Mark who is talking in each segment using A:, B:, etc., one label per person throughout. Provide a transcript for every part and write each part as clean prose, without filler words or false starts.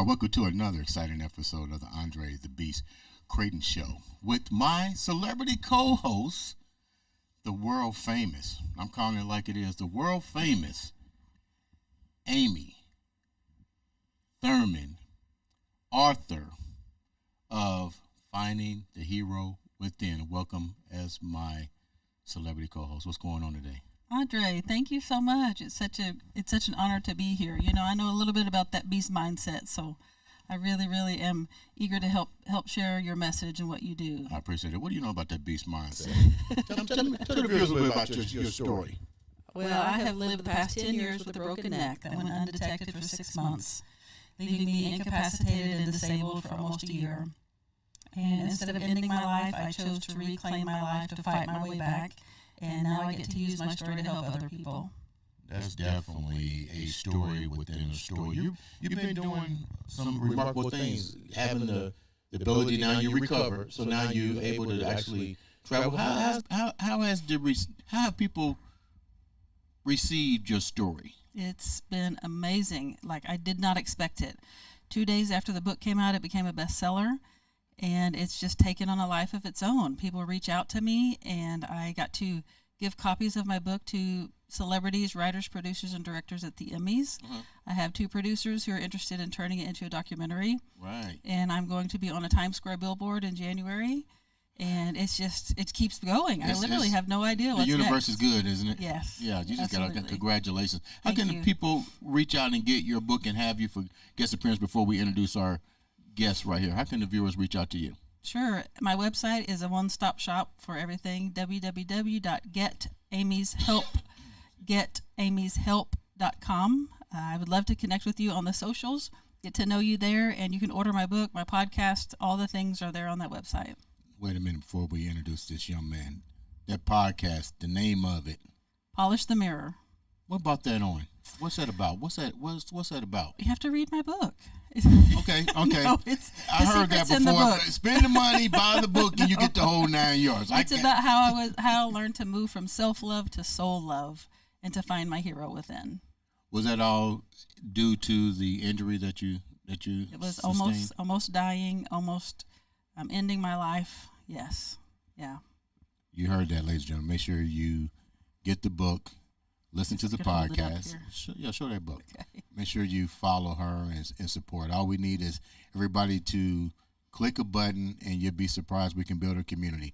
A: Welcome to another exciting episode of the Andre The Beast Crayton Show with my celebrity co-host, the world famous, I'm calling it like it is, the world famous Amy Thurman, author of Finding the Hero Within. Welcome as my celebrity co-host. What's going on today?
B: Andre, thank you so much. It's such an honor to be here. You know, I know a little bit about that beast mindset, so I really am eager to help share your message and what you do.
A: I appreciate it. What do you know about that beast mindset? tell the viewers a little bit about your story.
B: Well, I have lived the past 10 years with a broken neck that went undetected for 6 months, leaving me incapacitated and disabled for almost a year. And instead of ending my life, I chose to reclaim my life to fight my way back. And now I get to use my story to help other people.
A: That's definitely a story within a story. You've been doing some remarkable things, having the ability now you recover, so now you're able to actually travel. How have people received your story?
B: It's been amazing. Like, I did not expect it. 2 days after the book came out, it became a bestseller. And it's just taken on a life of its own. People reach out to me, and I got to give copies of my book to celebrities, writers, producers, and directors at the Emmys. Uh-huh. I have 2 producers who are interested in turning it into a documentary.
A: Right.
B: And I'm going to be on a Times Square billboard in January. And it keeps going. I literally have no idea what's next.
A: The universe is good, isn't it?
B: Yes.
A: Yeah, you just got to, congratulations.
B: Thank
A: How can
B: you.
A: people reach out and get your book and have you for guest appearance before we introduce our guest right here? How can the viewers reach out to you?
B: Sure. My website is a one-stop shop for everything, www.getamyshelp.com. I would love to connect with you on the socials, get to know you there, and you can order my book, my podcast, all the things are there on that website.
A: Wait a minute before we introduce this young man. That podcast, the name of it?
B: Polish the Mirror.
A: What about that on? What's that about? What's that about?
B: You have to read my book.
A: Okay.
B: No,
A: I heard that before. Spend the money, buy the book, and you get the whole 9 yards.
B: It's about how I learned to move from self-love to soul love and to find my hero within.
A: Was that all due to the injury that you
B: It was
A: sustained?
B: almost dying, almost ending my life. Yes. Yeah.
A: You heard that, ladies and gentlemen. Make sure you get the book. Listen to the podcast. Show that book.
B: Okay.
A: Make sure you follow her and support. All we need is everybody to click a button, and you'll be surprised we can build a community.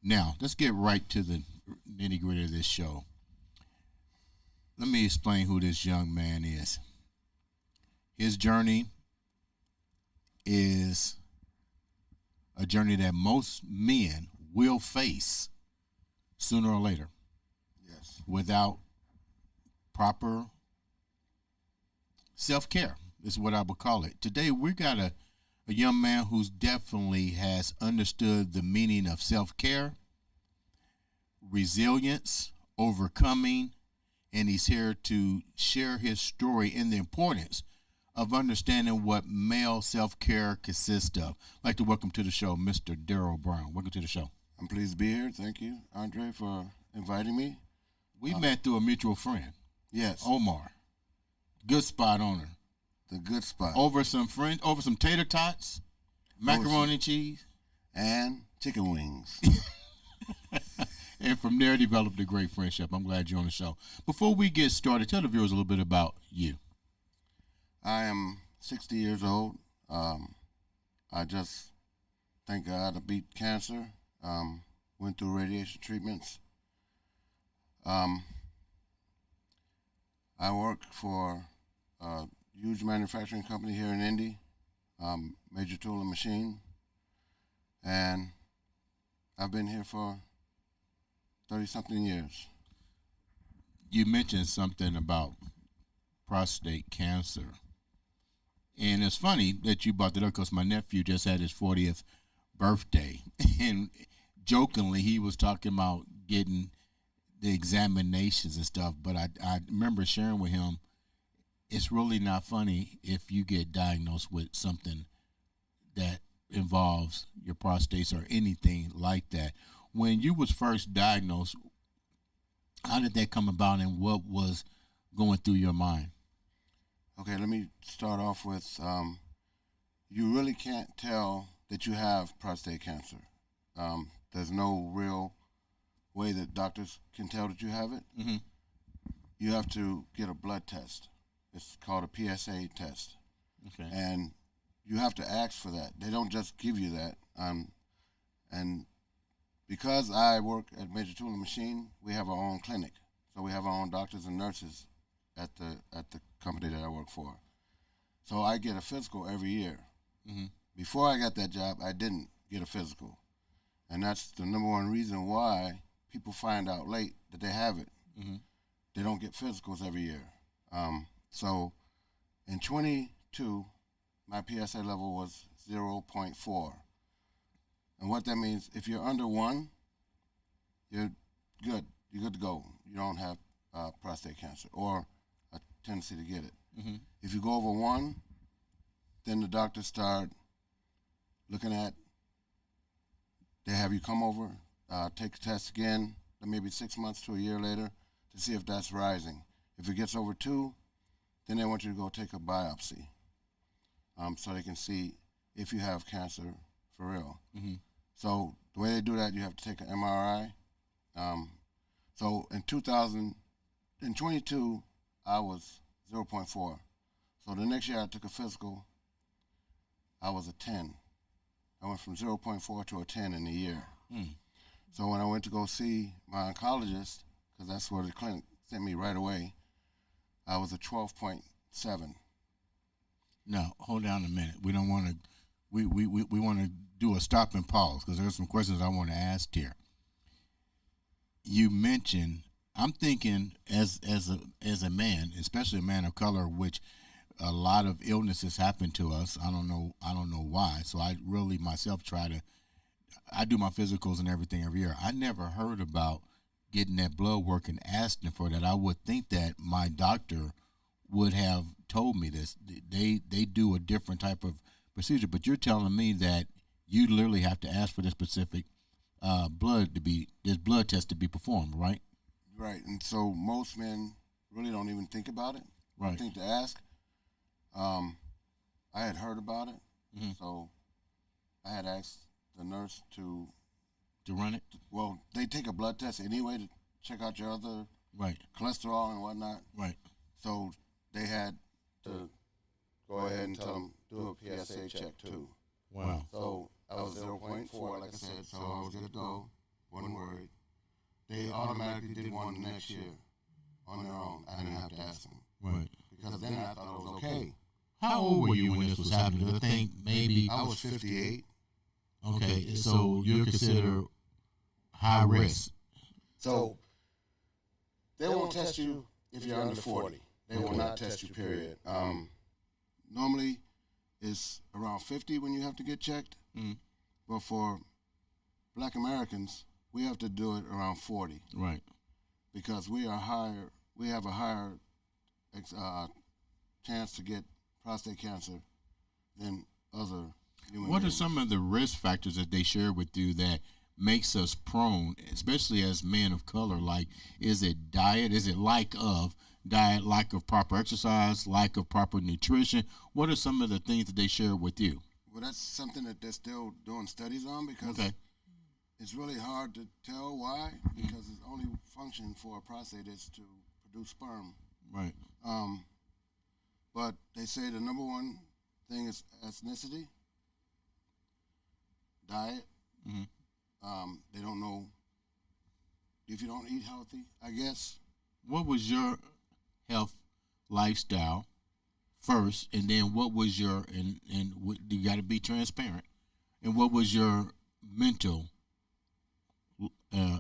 A: Now, let's get right to the nitty-gritty of this show. Let me explain who this young man is. His journey is a journey that most men will face sooner or later. Yes. Without proper self-care is what I would call it. Today we got a young man who's definitely has understood the meaning of self-care, resilience, overcoming, and he's here to share his story and the importance of understanding what male self-care consists of. I'd like to welcome to the show Mr. Darrell Brown. Welcome to the show.
C: I'm pleased to be here. Thank you, Andre, for inviting me.
A: We met through a mutual friend.
C: Yes.
A: Omar. Good spot owner.
C: The good spot.
A: Over some tater tots, macaroni and cheese.
C: And chicken wings.
A: And from there developed a great friendship. I'm glad you're on the show. Before we get started, tell the viewers a little bit about you.
C: I am 60 years old. I just, thank God, I beat cancer. Went through radiation treatments. I work for a huge manufacturing company here in Indy, Major Tool and Machine, and I've been here for 30-something years.
A: You mentioned something about prostate cancer, and it's funny that you brought that up because my nephew just had his 40th birthday, and jokingly he was talking about getting the examinations and stuff. But I remember sharing with him, it's really not funny if you get diagnosed with something that involves your prostate or anything like that. When you was first diagnosed, how did that come about, and what was going through your mind?
C: Okay, let me start off with you really can't tell that you have prostate cancer. There's no real way that doctors can tell that you have it.
A: Mm-hmm.
C: You have to get a blood test. It's called a PSA test.
A: Okay.
C: And you have to ask for that. They don't just give you that. And because I work at Major Tool and Machine, we have our own clinic. So we have our own doctors and nurses at the company that I work for. So I get a physical every year.
A: Mm-hmm.
C: Before I got that job, I didn't get a physical. And that's the number one reason why people find out late that they have it.
A: Mm-hmm.
C: They don't get physicals every year. So in 22, my PSA level was 0.4. And what that means, if you're under 1, you're good. You're good to go. You don't have prostate cancer or a tendency to get it.
A: Mm-hmm.
C: If you go over 1, then the doctors start looking at, they have you come over, take a test again, maybe 6 months to a year later, to see if that's rising. If it gets over 2, then they want you to go take a biopsy, so they can see if you have cancer for real.
A: Mm-hmm.
C: So the way they do that, you have to take an MRI. So in 2022, I was 0.4. So the next year I took a physical, I was a 10. I went from 0.4 to a 10 in a year.
A: Mm.
C: So when I went to go see my oncologist, because that's where the clinic sent me right away, I was a 12.7.
A: Now, hold down a minute. We don't want to. We want to do a stop and pause because there's some questions I want to ask here. You mentioned, I'm thinking as a man, especially a man of color, which a lot of illnesses happen to us. I don't know why. So I really myself I do my physicals and everything every year. I never heard about getting that blood work and asking for that. I would think that my doctor would have told me this. They do a different type of procedure, but you're telling me that you literally have to ask for this specific blood test to be performed, right?
C: Right, and so most men really don't even think about it.
A: Right.
C: Think to ask. I had heard about it,
A: Mm-hmm.
C: so I had asked the nurse to
A: run it.
C: Well, they take a blood test anyway to check out your other
A: Right.
C: cholesterol and whatnot.
A: Right.
C: So they had to go ahead and tell them do a PSA check too.
A: Wow.
C: So I was 0.4, like I said, so I was good to go. Wasn't worried. They automatically did one the next year on their own. I didn't have to ask them.
A: Right.
C: Because then I thought it was okay.
A: How old were you when this was happening? I think maybe.
C: I was 58.
A: Okay, so you're considered high risk.
C: So they won't test you if you're under 40. They will not test you, period. Normally, it's around 50 when you have to get checked.
A: Mm-hmm.
C: But for Black Americans, we have to do it around 40.
A: Right.
C: Because we have a higher chance to get prostate cancer than other human
A: What are
C: beings.
A: some of the risk factors that they share with you that makes us prone, especially as men of color? Like, is it diet? Is it lack of diet, lack of proper exercise, lack of proper nutrition? What are some of the things that they share with you?
C: Well, that's something that they're still doing studies on because it's really hard to tell why, because its only function for a prostate is to produce sperm.
A: Right.
C: But they say the number one thing is ethnicity, diet.
A: Mm-hmm.
C: They don't know if you don't eat healthy, I guess.
A: What was your health lifestyle first, and then what was your you got to be transparent, and what was your mental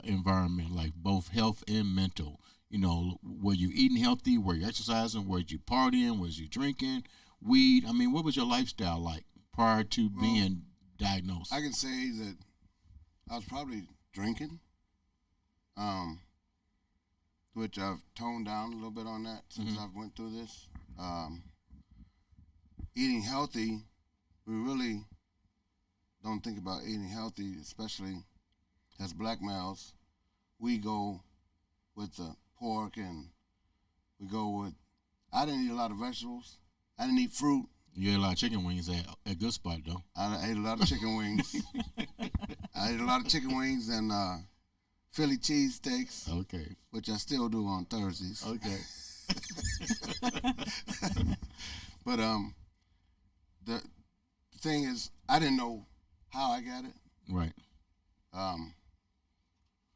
A: environment, like both health and mental? You know, were you eating healthy? Were you exercising? Were you partying? Was you drinking weed? I mean, what was your lifestyle like prior to being diagnosed?
C: I can say that I was probably drinking. which I've toned down a little bit on that since I've went through this. Eating healthy, we really don't think about eating healthy, especially as black males. We go with the pork and we go with, I didn't eat a lot of vegetables. I didn't eat fruit.
A: You ate a lot of chicken wings at Good Spot, though.
C: I ate a lot of chicken wings. I ate a lot of chicken wings and Philly cheesesteaks.
A: Okay.
C: Which I still do on Thursdays.
A: Okay.
C: But the thing is, I didn't know how I got it.
A: Right.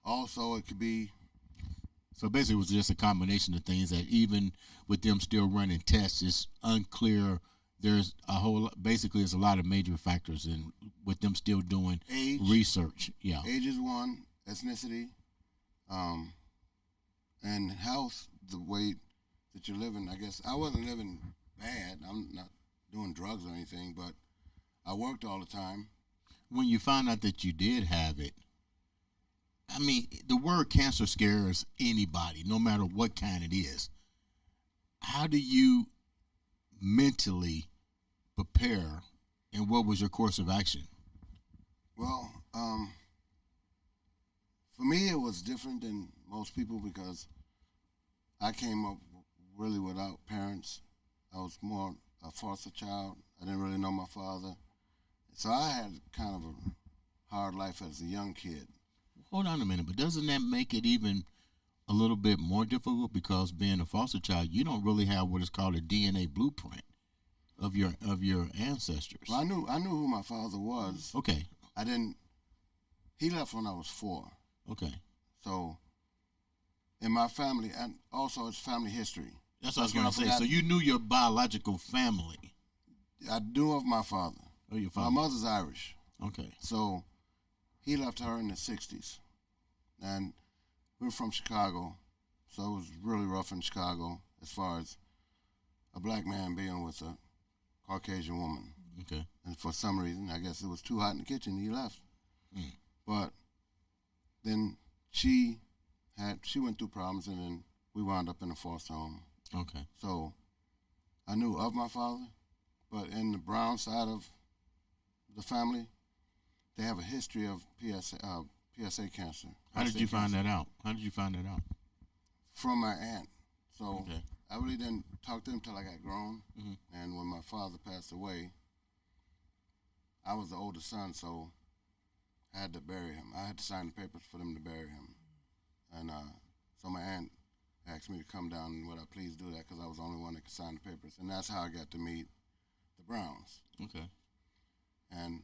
C: Also, it could be.
A: So basically, it was just a combination of things that even with them still running tests, it's unclear. There's a whole, basically, there's a lot of major factors in with them still doing
C: Age,
A: research. Yeah.
C: Age is one, ethnicity, and health, the way that you're living. I guess I wasn't living bad. I'm not doing drugs or anything, but I worked all the time.
A: When you found out that you did have it, I mean, the word cancer scares anybody, no matter what kind it is. How do you mentally prepare, and what was your course of action?
C: Well, for me, it was different than most people because I came up really without parents. I was more a foster child. I didn't really know my father. So I had kind of a hard life as a young kid.
A: Hold on a minute, but doesn't that make it even a little bit more difficult because being a foster child, you don't really have what is called a DNA blueprint of your ancestors?
C: Well, I knew who my father was.
A: Okay.
C: I didn't. He left when I was 4.
A: Okay.
C: So, in my family, and also it's family history.
A: That's what I was going to say. So you knew your biological family.
C: I knew of my father.
A: Oh, your father.
C: My mother's Irish.
A: Okay.
C: So, he left her in the 60s. And we were from Chicago. So it was really rough in Chicago as far as a black man being with a Caucasian woman.
A: Okay.
C: And for some reason, I guess it was too hot in the kitchen, he left.
A: Mm.
C: But then she went through problems, and then we wound up in a foster home.
A: Okay.
C: So I knew of my father, but in the Brown side of the family, they have a history of PSA cancer.
A: How did you find that out? From
C: my aunt. So
A: okay.
C: I really didn't talk to him until I got grown.
A: Mm-hmm.
C: And when my father passed away, I was the oldest son, so I had to bury him. I had to sign the papers for them to bury him. And so my aunt asked me to come down and would I please do that because I was the only one that could sign the papers. And that's how I got to meet the Browns.
A: Okay.
C: And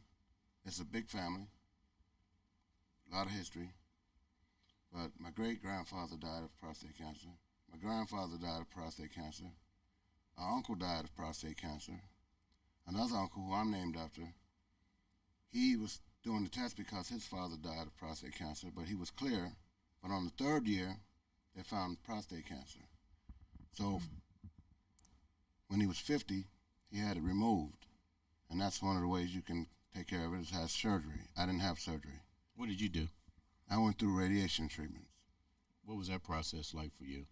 C: it's a big family, a lot of history. But my great-grandfather died of prostate cancer. My grandfather died of prostate cancer. Our uncle died of prostate cancer. Another uncle who I'm named after, he was doing the test because his father died of prostate cancer, but he was clear. But on the 3rd year, they found prostate cancer. So when he was 50, he had it removed. And that's one of the ways you can take care of it is have surgery. I didn't have surgery.
A: What did you do?
C: I went through radiation treatments.
A: What was that process like for you?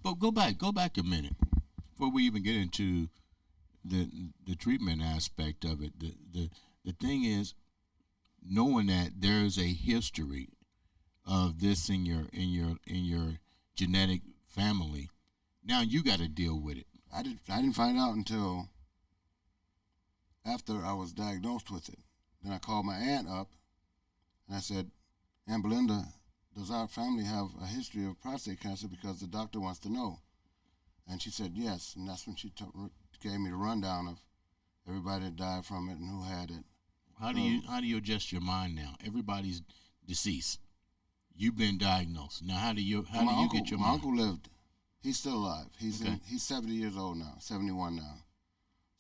A: But go back a minute before we even get into the treatment aspect of it. The thing is, knowing that there's a history of this in your genetic family, now you got to deal with it.
C: I didn't find out until after I was diagnosed with it. Then I called my aunt up, and I said, Aunt Belinda, does our family have a history of prostate cancer because the doctor wants to know? And she said yes, and that's when she gave me the rundown of everybody that died from it and who had it.
A: How do you adjust your mind now? Everybody's deceased. You've been diagnosed. Now how do you get your mind?
C: My uncle lived. He's still alive. He's 70 years old now, 71 now.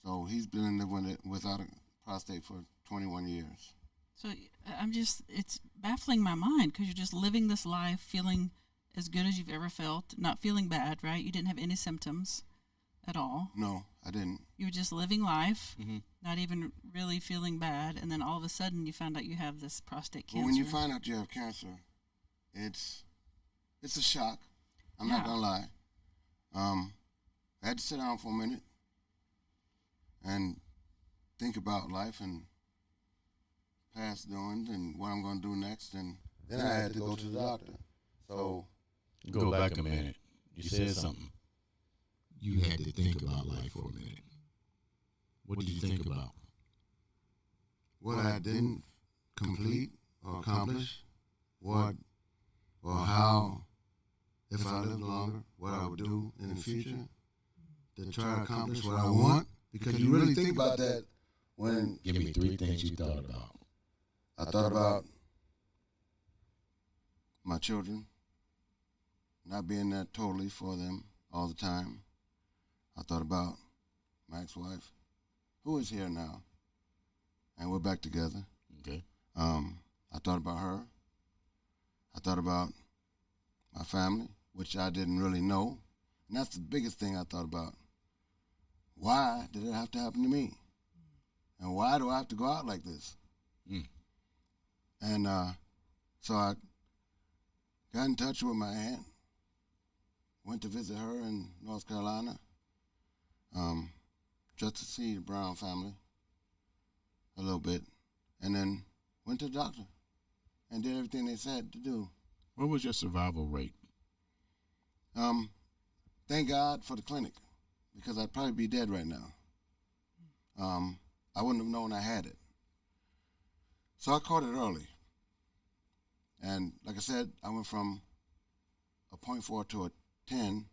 C: So he's been living without a prostate for 21 years.
B: So it's baffling my mind because you're just living this life feeling as good as you've ever felt, not feeling bad, right? You didn't have any symptoms at all.
C: No, I didn't.
B: You were just living life,
A: mm-hmm.
B: not even really feeling bad, and then all of a sudden you found out you have this prostate cancer.
C: Well, when you find out you have cancer, it's a shock. I'm not gonna lie. I had to sit down for a minute and think about life and past doings and what I'm gonna do next, and then I had to go to the doctor. So
A: Go back a minute. You said something. You had to think about life for a minute. What did you think about?
C: what I didn't complete or accomplish, what or how, if I lived longer, what I would do in the future to try to accomplish what I want. Because you really think about that when...
A: Give me 3 things you thought about.
C: I thought about my children, not being there totally for them all the time. I thought about my ex-wife, who is here now, and we're back together.
A: Okay.
C: I thought about her. I thought about my family, which I didn't really know. And that's the biggest thing I thought about. Why did it have to happen to me? And why do I have to go out like this?
A: Mm.
C: And so I got in touch with my aunt, went to visit her in North Carolina, just to see the Brown family a little bit, and then went to the doctor and did everything they said to do.
A: What was your survival rate?
C: Thank God for the clinic, because I'd probably be dead right now. I wouldn't have known I had it. So I caught it early. And like I said, I went from a 0.4 to a 10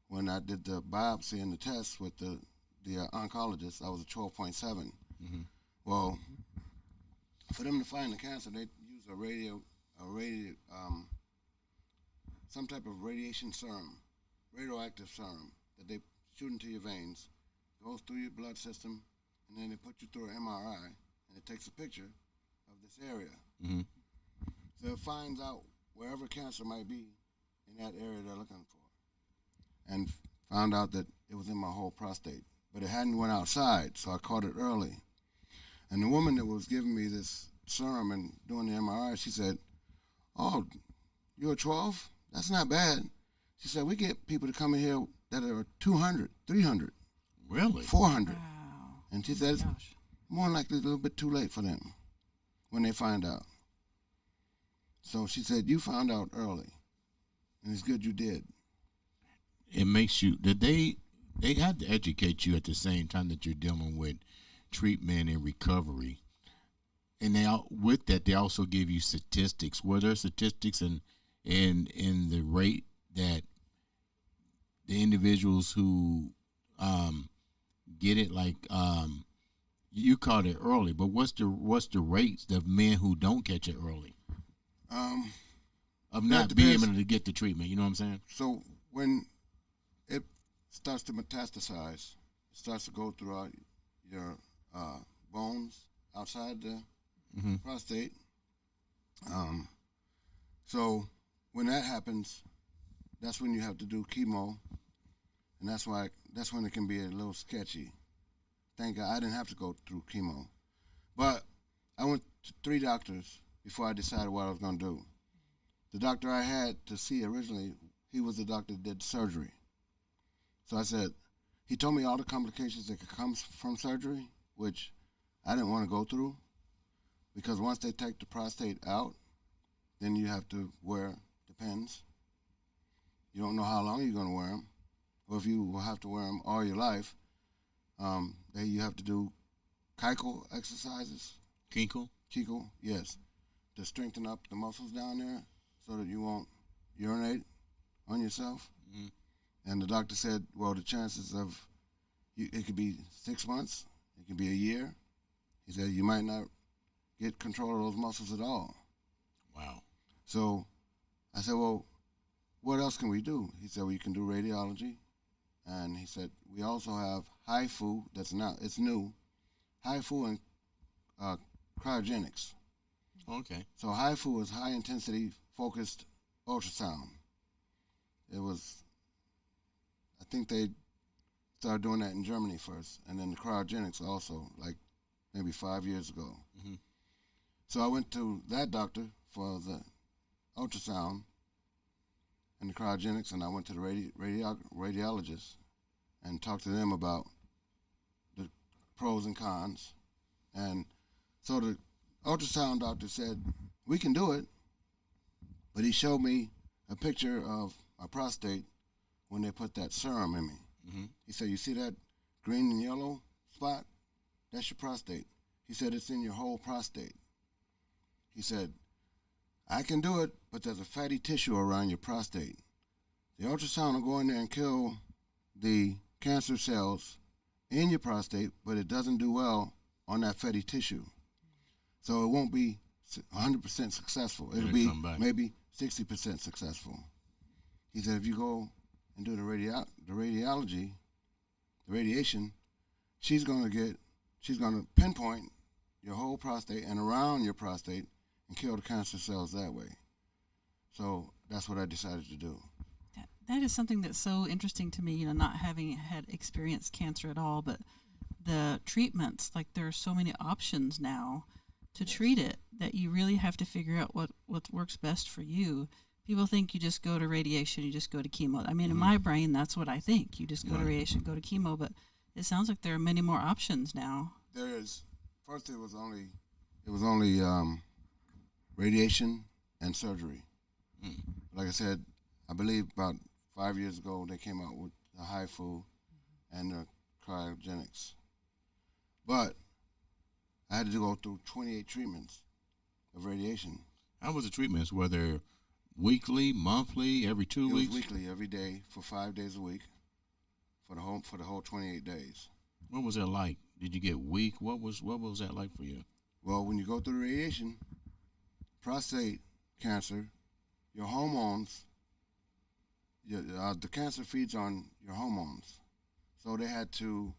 C: when I did the biopsy and the test with the oncologist. I was a 12.7.
A: Mm-hmm.
C: Well, for them to find the cancer, they use some type of radiation serum, radioactive serum that they shoot into your veins, goes through your blood system, and then they put you through an MRI, and it takes a picture of this area.
A: Mm-hmm.
C: So it finds out wherever cancer might be in that area they're looking for, and found out that it was in my whole prostate, but it hadn't went outside, so I caught it early. And the woman that was giving me this serum and doing the MRI, she said, "Oh, you're a 12? That's not bad." She said, "We get people to come in here that are 200, 300,
A: Really?
C: 400.
B: Wow.
C: And she said, it's
B: Gosh.
C: more likely a little bit too late for them when they find out. So she said, you found out early, and it's good you did."
A: It makes you, they have to educate you at the same time that you're dealing with treatment and recovery. And with that, they also give you statistics. Were there statistics in the rate that the individuals who get it, like you caught it early, but what's the rates of men who don't catch it early? Of not being able to get the treatment, you know what I'm saying?
C: So when it starts to metastasize, it starts to go throughout your bones outside the prostate. So when that happens, that's when you have to do chemo, and that's when it can be a little sketchy. Thank God I didn't have to go through chemo, but I went to 3 doctors before I decided what I was going to do. The doctor I had to see originally, he was the doctor that did surgery. So I said, he told me all the complications that could come from surgery, which I didn't want to go through, because once they take the prostate out, then you have to wear the pins. You don't know how long you're going to wear them, or if you will have to wear them all your life. You have to do Kegel exercises.
A: Kegel?
C: Kegel, yes, to strengthen up the muscles down there so that you won't urinate on yourself. Mm-hmm. And the doctor said, well, the chances of, it could be 6 months, it could be a year. He said, you might not get control of those muscles at all.
A: Wow. So
C: I said, well, what else can we do? He said, well, you can do radiology. And he said, we also have HIFU, it's new, HIFU and cryogenics.
A: Okay.
C: So HIFU is high intensity focused ultrasound. It was, I think they started doing that in Germany first, and then the cryogenics also, like maybe 5 years ago. Mm-hmm. So I went to that doctor for the ultrasound, in the cryogenics, and I went to the radiologist and talked to them about the pros and cons. And so the ultrasound doctor said, we can do it, but he showed me a picture of my prostate when they put that serum in me.
A: Mm-hmm.
C: He said, you see that green and yellow spot? That's your prostate. He said, it's in your whole prostate. He said, I can do it, but there's a fatty tissue around your prostate. The ultrasound will go in there and kill the cancer cells in your prostate, but it doesn't do well on that fatty tissue. So it won't be 100% successful. It'll be maybe 60% successful. He said, if you go and do the radiology, the radiation, she's going to pinpoint your whole prostate and around your prostate and kill the cancer cells that way. So that's what I decided to do.
B: That is something that's so interesting to me, you know, not having had experienced cancer at all, but the treatments, like there are so many options now to treat it that you really have to figure out what works best for you. People think you just go to radiation, you just go to chemo. I mean, in my brain, that's what I think. You just go to radiation, go to chemo, but it sounds like there are many more options now.
C: There is. First, it was only radiation and surgery. Like I said, I believe about 5 years ago they came out with the HIFU and the cryogenics. But I had to go through 28 treatments of radiation.
A: How was the treatments? Were they weekly, monthly, every 2 weeks?
C: It was weekly, every day for 5 days a week for the whole 28 days.
A: What was that like? Did you get weak? What was that like for you?
C: Well, when you go through the radiation, prostate cancer, your hormones, the cancer feeds on your hormones. So they had to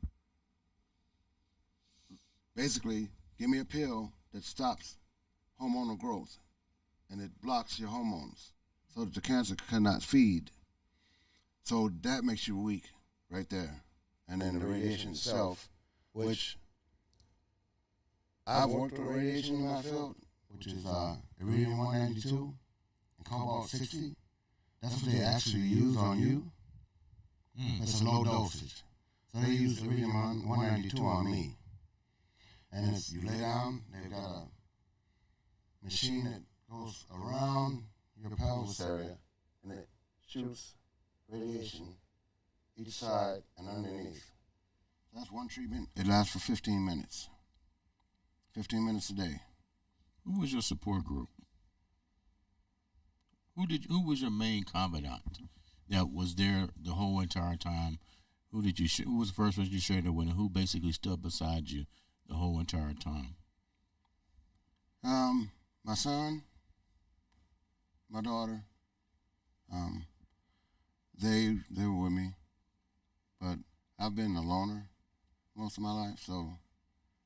C: basically give me a pill that stops hormonal growth, and it blocks your hormones so that the cancer cannot feed. So that makes you weak right there. And then the radiation itself, which I've worked with radiation in my field, which is iridium-192 and cobalt-60. That's what they actually use on you. It's a low dosage. So they use iridium-192 on me. And if you lay down, they've got a machine that goes around your pelvis area, and it shoots radiation each side and underneath. That's one treatment. It lasts for 15 minutes. 15 minutes a day.
A: Who was your support group? Who was your main confidant that was there the whole entire time? Who was the first person you shared it with, and who basically stood beside you the whole entire time?
C: My son, my daughter, they were with me, but I've been a loner most of my life, so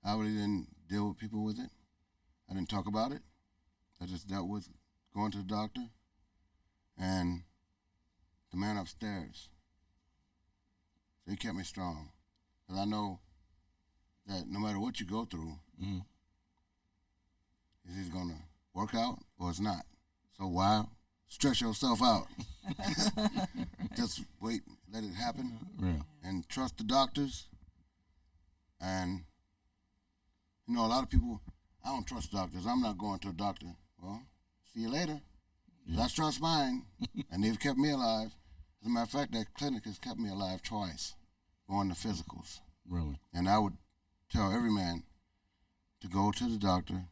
C: I really didn't deal with people with it. I didn't talk about it. I just dealt with going to the doctor and the man upstairs. So he kept me strong, because I know that no matter what you go through, is it going to work out or it's not? So why stress yourself out? Just wait, let it happen, and trust the doctors. And, you know, a lot of people, I don't trust doctors. I'm not going to a doctor. Well, see you later. I trust mine, and they've kept me alive. As a matter of fact, that clinic has kept me alive twice, going to physicals.
A: Really?
C: And I would tell every man to go to the doctor,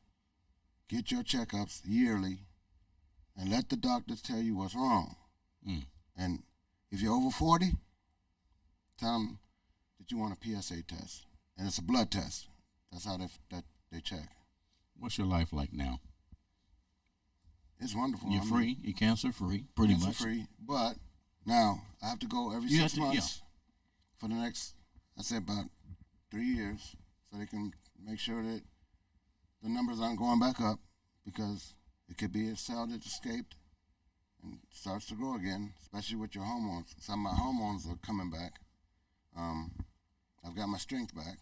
C: get your checkups yearly, and let the doctors tell you what's wrong. And if you're over 40, tell them that you want a PSA test. And it's a blood test. That's how they check.
A: What's your life like now?
C: It's wonderful.
A: You're free. You're cancer-free, pretty much.
C: Cancer-free, but now I have to go every 6 months for the next, I'd say about 3 years, so they can make sure that the numbers aren't going back up, because it could be a cell that escaped and starts to grow again, especially with your hormones. Some of my hormones are coming back. I've got my strength back.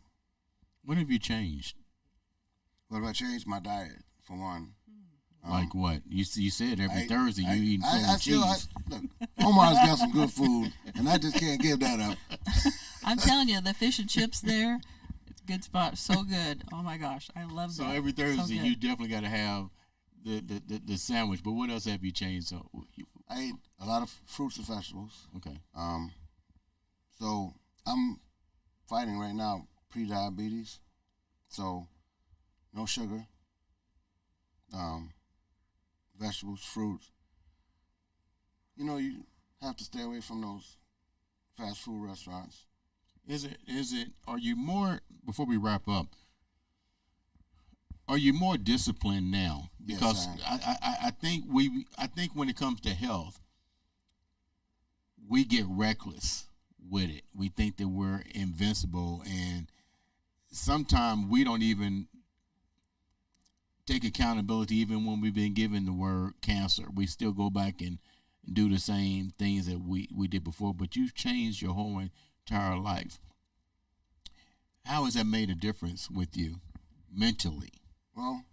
A: What have you changed?
C: What have I changed? My diet, for one.
A: Like what? You said every Thursday you eat cheese.
C: Look, Omar's got some good food, and I just can't give that up.
B: I'm telling you, the fish and chips there, it's a good spot. So good. Oh my gosh, I love that.
A: So every Thursday you definitely got to have the sandwich. But what else have you changed? So
C: I ate a lot of fruits and vegetables.
A: Okay.
C: So I'm fighting right now pre-diabetes, so no sugar. Vegetables, fruits. You know, you have to stay away from those fast food restaurants.
A: Are you more, before we wrap up, are you more disciplined now? Because
C: yes,
A: I think when it comes to health, we get reckless with it. We think that we're invincible, and sometimes we don't even take accountability. Even when we've been given the word cancer, we still go back and do the same things that we did before. But you've changed your whole entire life. How has that made a difference with you mentally?
C: Well,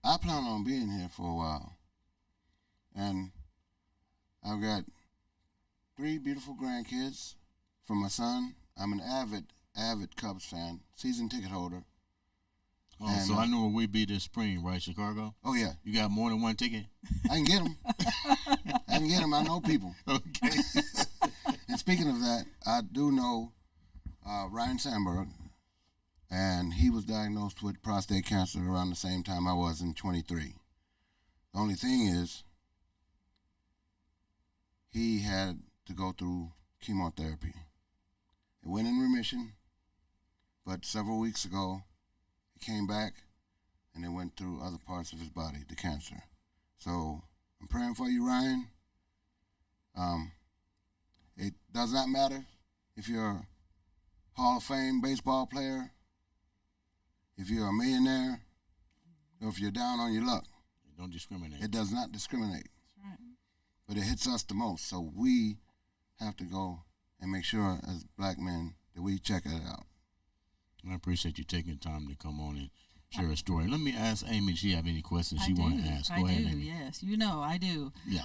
C: I plan on being here for a while, and I've got 3 beautiful grandkids from my son. I'm an avid Cubs fan, season ticket holder.
A: Oh, and, so I know where we be this spring, right, Chicago?
C: Oh, yeah.
A: You got more than one ticket?
C: I can get them. I know people.
A: Okay.
C: And speaking of that, I do know Ryan Sandberg, and he was diagnosed with prostate cancer around the same time I was in 23. The only thing is he had to go through chemotherapy. It went in remission, but several weeks ago, came back, and it went through other parts of his body, the cancer. So I'm praying for you, Ryan. It does not matter if you're a Hall of Fame baseball player, if you're a millionaire, or if you're down on your luck.
A: It don't discriminate.
C: It does not discriminate.
B: That's right.
C: But it hits us the most. So we have to go and make sure as black men that we check it out.
A: I appreciate you taking time to come on and share a story. Let me ask Amy if she have any questions she want to ask. Go ahead, Amy.
B: Yes. You know, I do.
A: Yeah.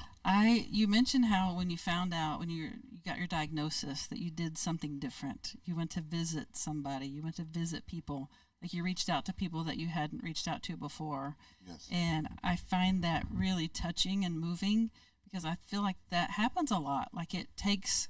B: You mentioned how when you found out, when you got your diagnosis, that you did something different. You went to visit somebody. You went to visit people. Like you reached out to people that you hadn't reached out to before.
C: Yes.
B: And I find that really touching and moving because I feel like that happens a lot. Like it takes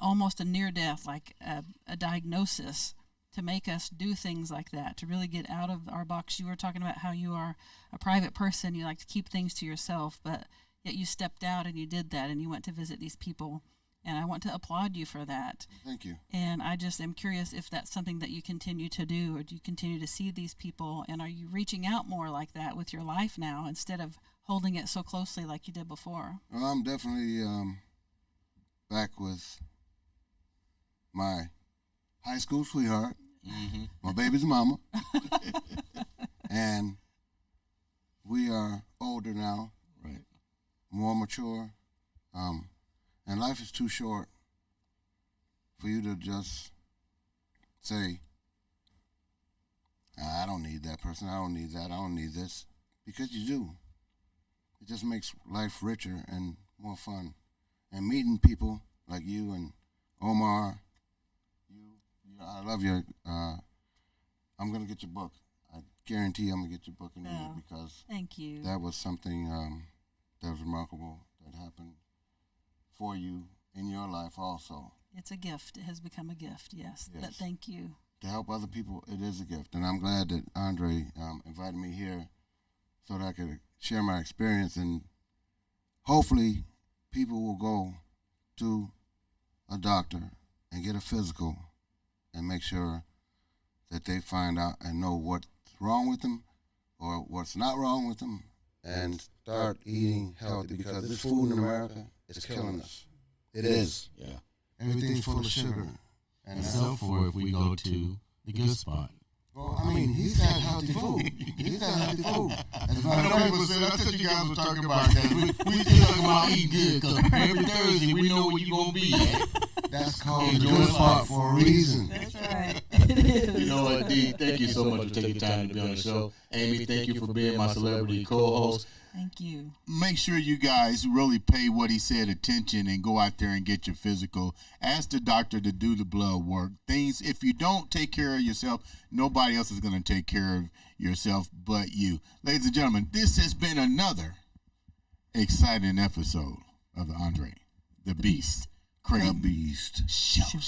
B: almost a near death, like a diagnosis, to make us do things like that, to really get out of our box. You were talking about how you are a private person. You like to keep things to yourself, but yet you stepped out and you did that and you went to visit these people. And I want to applaud you for that.
C: Thank you.
B: And I just am curious if that's something that you continue to do, or do you continue to see these people? And are you reaching out more like that with your life now instead of holding it so closely like you did before?
C: Well, I'm definitely back with my high school sweetheart, my baby's mama, and we are older now,
A: right?
C: More mature, and life is too short for you to just say, I don't need that person, I don't need that, I don't need this, because you do. It just makes life richer and more fun. And meeting people like you and Omar, I love your, I'm going to get your book. I guarantee I'm going to get your book and read it because
B: thank you.
C: That was something that was remarkable that happened for you in your life also.
B: It's a gift. It has become a gift, yes. But thank you.
C: To help other people, it is a gift. And I'm glad that Andre invited me here so that I could share my experience. And hopefully people will go to a doctor and get a physical and make sure that they find out and know what's wrong with them or what's not wrong with them and start eating healthy because this food in America is killing us. It is.
A: Yeah.
C: Everything's full of sugar.
A: And except for if we go to the good spot.
C: Well, I mean, he's got healthy food. He's got healthy food. As
A: I know people said, I thought you guys were talking about that. We just talking about eating good because every Thursday we know where you're going to be at.
C: That's called the good spot for a reason.
B: That's right.
A: You know what, D, thank you so much for taking time to be on the show. Amy, thank you for being my celebrity co-host.
B: Thank you.
A: Make sure you guys really pay what he said attention and go out there and get your physical. Ask the doctor to do the blood work. Things, if you don't take care of yourself, nobody else is going to take care of yourself but you. Ladies and gentlemen, this has been another exciting episode of the Andre The Beast Crayton
C: The Beast.
A: Show.